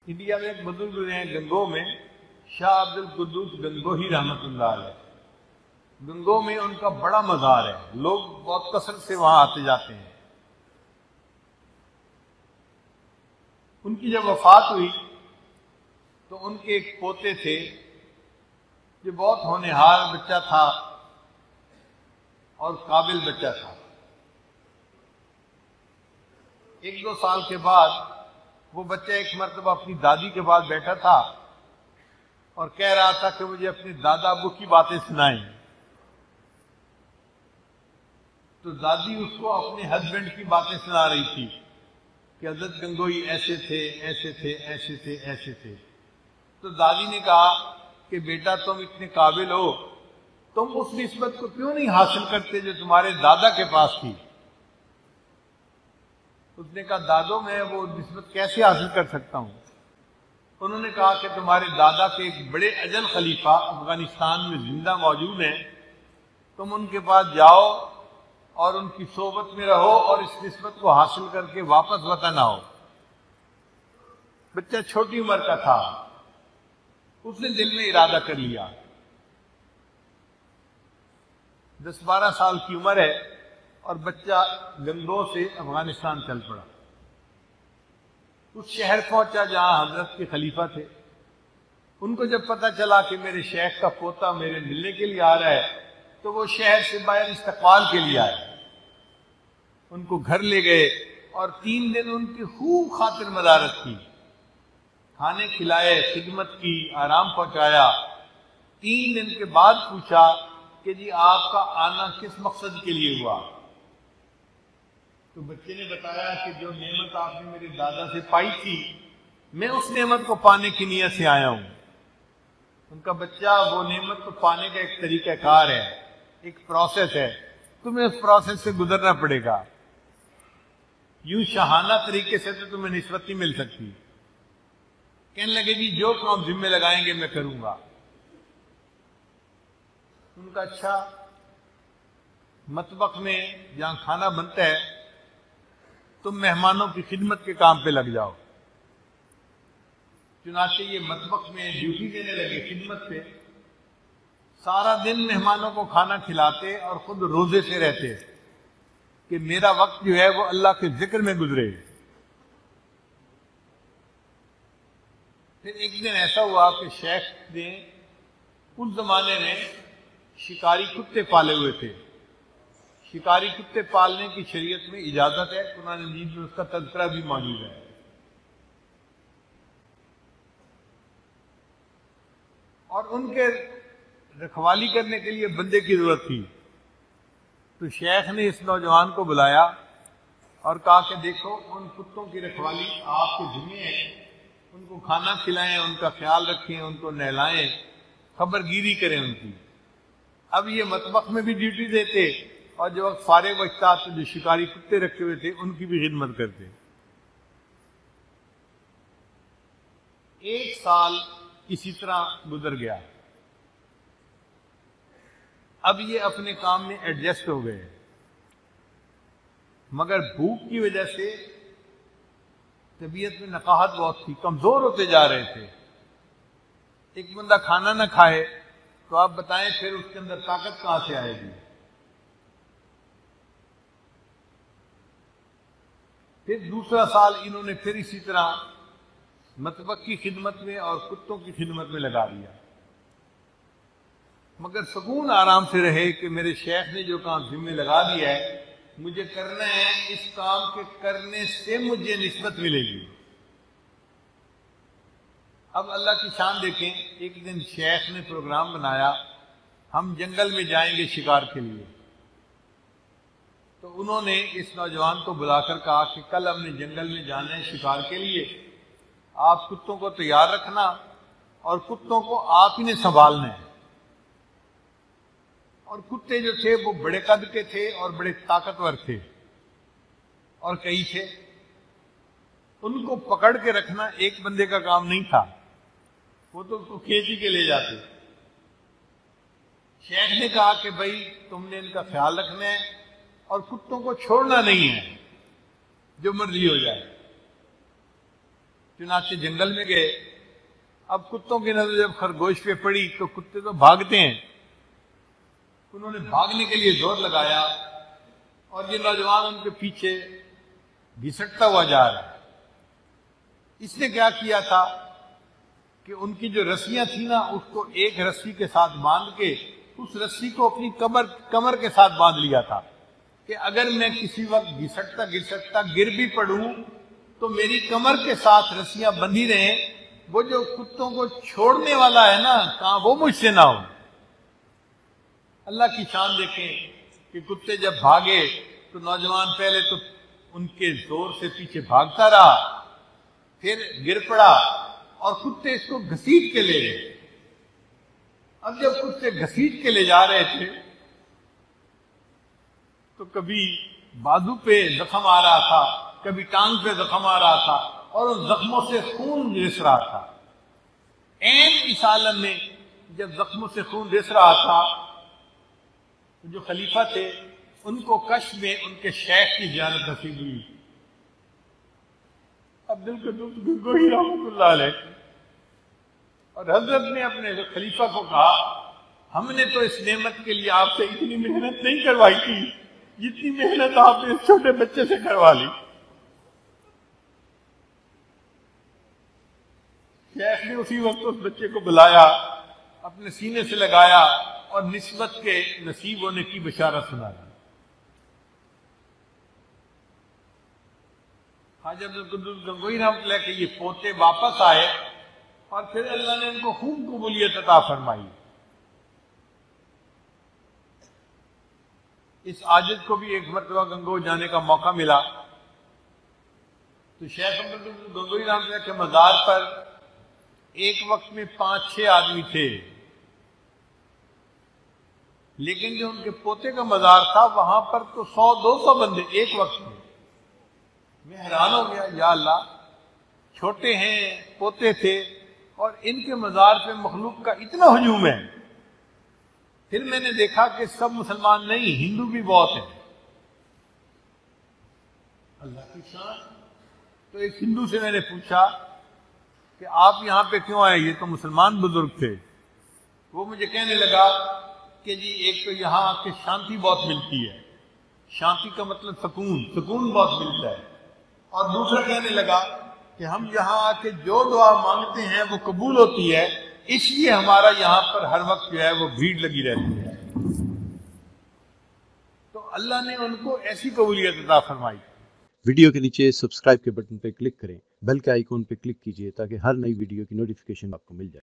India میں ایک بزرگ ہیں گنگو میں، شاہ عبد القدوس گنگوہی رحمۃ اللہ علیہ۔ گنگو میں ان کا بڑا مزار ہے، لوگ بہت کثرت سے وہاں آتے جاتے ہیں۔ ان کی جب وفات ہوئی تو ان کے ایک پوتے تھے جو بہت ہونہار بچہ تھا اور قابل بچہ تھا۔ 1-2 سال کے بعد وہ بچہ ایک مرتبہ اپنی دادی کے پاس بیٹھا تھا اور کہہ رہا تھا کہ مجھے اپنے دادا ابو کی باتیں سنائیں۔ تو دادی اس کو اپنے ہسبینڈ کی باتیں سنا رہی تھی کہ حضرت گنگوئی ایسے تھے، ایسے تھے، ایسے تھے، ایسے تھے۔ تو دادی نے کہا کہ بیٹا تم اتنے قابل ہو، تم اس نسبت کو کیوں نہیں حاصل کرتے جو تمہارے دادا کے پاس تھی؟ اس نے کہا دادو میں وہ نسبت کیسے حاصل کر سکتا ہوں؟ انہوں نے کہا کہ تمہارے دادا کے ایک بڑے اجل خلیفہ افغانستان میں زندہ موجود ہیں، تم ان کے پاس جاؤ اور ان کی صحبت میں رہو اور اس نسبت کو حاصل کر کے واپس وطن آؤ۔ بچہ چھوٹی عمر کا تھا، اس نے دل میں ارادہ کر لیا۔ 10-12 سال کی عمر ہے اور بچہ گنگو سے افغانستان چل پڑا۔ اس شہر پہنچا جہاں حضرت کے خلیفہ تھے۔ ان کو جب پتہ چلا کہ میرے شیخ کا پوتا میرے ملنے کے لیے آ رہا ہے تو وہ شہر سے باہر استقبال کے لیے آئے، ان کو گھر لے گئے اور 3 دن ان کی خوب خاطر مدارت کی، کھانے کھلائے، خدمت کی، آرام پہنچایا۔ 3 دن کے بعد پوچھا کہ جی آپ کا آنا کس مقصد کے لیے ہوا؟ تو بچے نے بتایا کہ جو نعمت آپ نے میرے دادا سے پائی تھی میں اس نعمت کو پانے کی نیت سے آیا ہوں۔ ان کا بچہ وہ نعمت کو پانے کا ایک طریقہ کار ہے، ایک پروسیس ہے، تمہیں اس پروسیس سے گزرنا پڑے گا، یوں شاہانہ طریقے سے تو تمہیں نسبت نہیں مل سکتی۔ کہنے لگے جی جو کام ذمہ لگائیں گے میں کروں گا۔ ان کا اچھا، مطبخ میں جہاں کھانا بنتا ہے تم مہمانوں کی خدمت کے کام پہ لگ جاؤ۔ چنانچہ یہ مطبخ میں ڈیوٹی دینے لگے خدمت پہ، سارا دن مہمانوں کو کھانا کھلاتے اور خود روزے سے رہتے کہ میرا وقت جو ہے وہ اللہ کے ذکر میں گزرے۔ پھر ایک دن ایسا ہوا کہ شیخ نے اس زمانے میں شکاری کتے پالے ہوئے تھے۔ شکاری کتے پالنے کی شریعت میں اجازت ہے، قرآن مجید میں اس کا تذکرہ بھی موجود ہے۔ اور ان کے رکھوالی کرنے کے لیے بندے کی ضرورت تھی، تو شیخ نے اس نوجوان کو بلایا اور کہا کہ دیکھو ان کتوں کی رکھوالی آپ کے ذمہ ہے، ان کو کھانا کھلائیں، ان کا خیال رکھیں، ان کو نہلائیں، خبر گیری کریں ان کی۔ اب یہ مطبخ میں بھی ڈیوٹی دیتے اور جو وقت فارغ وقت تو جو شکاری کتے رکھے ہوئے تھے ان کی بھی خدمت کرتے۔ 1 سال اسی طرح گزر گیا۔ اب یہ اپنے کام میں ایڈجسٹ ہو گئے، مگر بھوک کی وجہ سے طبیعت میں نقاہت بہت تھی، کمزور ہوتے جا رہے تھے۔ ایک بندہ کھانا نہ کھائے تو آپ بتائیں پھر اس کے اندر طاقت کہاں سے آئے گی؟ پھر دوسرا سال انہوں نے پھر اسی طرح مطبخ کی خدمت میں اور کتوں کی خدمت میں لگا دیا، مگر سکون آرام سے رہے کہ میرے شیخ نے جو کام ذمہ لگا دیا ہے مجھے کرنا ہے، اس کام کے کرنے سے مجھے نسبت ملے گی۔ اب اللہ کی شان دیکھیں، ایک دن شیخ نے پروگرام بنایا ہم جنگل میں جائیں گے شکار کے لیے، تو انہوں نے اس نوجوان کو بلا کر کہا کہ کل ہم نے جنگل میں جانا ہے شکار کے لیے، آپ کتوں کو تیار رکھنا اور کتوں کو آپ ہی نے سنبھالنا ہے۔ اور کتے جو تھے وہ بڑے قد کے تھے اور بڑے طاقتور تھے اور کئی تھے، ان کو پکڑ کے رکھنا ایک بندے کا کام نہیں تھا، وہ تو اس کو کھینچ کے لے جاتے۔ شیخ نے کہا کہ بھائی تم نے ان کا خیال رکھنا ہے اور کتوں کو چھوڑنا نہیں ہے، جو مرضی ہو جائے۔ چنانچہ جنگل میں گئے. اب کتوں کی نظر جب خرگوش پہ پڑی تو کتے تو بھاگتے ہیں. انہوں نے بھاگنے کے لیے زور لگایا اور یہ نوجوان ان کے پیچھے گھسٹتا ہوا جا رہا ہے. اس نے کیا کیا تھا کہ ان کی جو رسیاں تھیں نا اس کو ایک رسی کے ساتھ باندھ کے اس رسی کو اپنی کمر کے ساتھ باندھ لیا تھا کہ اگر میں کسی وقت گھسٹتا گر بھی پڑوں تو میری کمر کے ساتھ رسیاں بندھی رہیں. وہ جو کتوں کو چھوڑنے والا ہے نا کہاں وہ مجھ سے نہ ہو. اللہ کی شان دیکھیں کہ کتے جب بھاگے تو نوجوان پہلے تو ان کے زور سے پیچھے بھاگتا رہا, پھر گر پڑا اور کتے اس کو گھسیٹ کے لے گئے. اب جب کتے گھسیٹ کے لے جا رہے تھے تو کبھی بازو پہ زخم آ رہا تھا, کبھی ٹانگ پہ زخم آ رہا تھا اور ان زخموں سے خون رس رہا تھا. اس عالم میں جب زخموں سے خون رس رہا تھا جو خلیفہ تھے ان کو کشف میں ان کے شیخ کی زیارت نصیب ہوئی. عبد القدوس گنگوہی رحمۃ اللہ علیہ اور حضرت نے اپنے خلیفہ کو کہا ہم نے تو اس نعمت کے لیے آپ سے اتنی محنت نہیں کروائی تھی جتنی محنت آپ نے اس چھوٹے بچے سے کروا لی. شیخ نے اسی وقت اس بچے کو بلایا, اپنے سینے سے لگایا اور نسبت کے نصیب ہونے کی بشارت سنایا. خواجہ عبد القدوس گنگوہی رحمۃ اللہ کے یہ پوتے واپس آئے اور پھر اللہ نے ان کو خوب قبولیت عطا فرمائی. اس عاجز کو بھی ایک مرتبہ گنگو جانے کا موقع ملا تو شیخ عبد القدوس گنگوہی رحمۃ اللہ کے مزار پر ایک وقت میں 5-6 آدمی تھے, لیکن جو ان کے پوتے کا مزار تھا وہاں پر تو 100-200 بندے ایک وقت میں. میں حیران ہو گیا, یا اللہ, چھوٹے ہیں, پوتے تھے اور ان کے مزار پہ مخلوق کا اتنا ہجوم ہے. پھر میں نے دیکھا کہ سب مسلمان نہیں, ہندو بھی بہت ہیں. اللہ کی شان. تو ایک ہندو سے میں نے پوچھا کہ آپ یہاں پہ کیوں آئے, یہ تو مسلمان بزرگ تھے. وہ مجھے کہنے لگا کہ جی ایک تو یہاں آ کے شانتی بہت ملتی ہے, شانتی کا مطلب سکون بہت ملتا ہے, اور دوسرا کہنے لگا کہ ہم یہاں آ کے جو دعا مانگتے ہیں وہ قبول ہوتی ہے, اس لیے ہمارا یہاں پر ہر وقت جو ہے وہ بھیڑ لگی رہتی ہے. تو اللہ نے ان کو ایسی قبولیت عطا فرمائی. ویڈیو کے نیچے سبسکرائب کے بٹن پہ کلک کریں, بیل کے آئیکن پہ کلک کیجئے تاکہ ہر نئی ویڈیو کی نوٹیفیکیشن آپ کو مل جائے.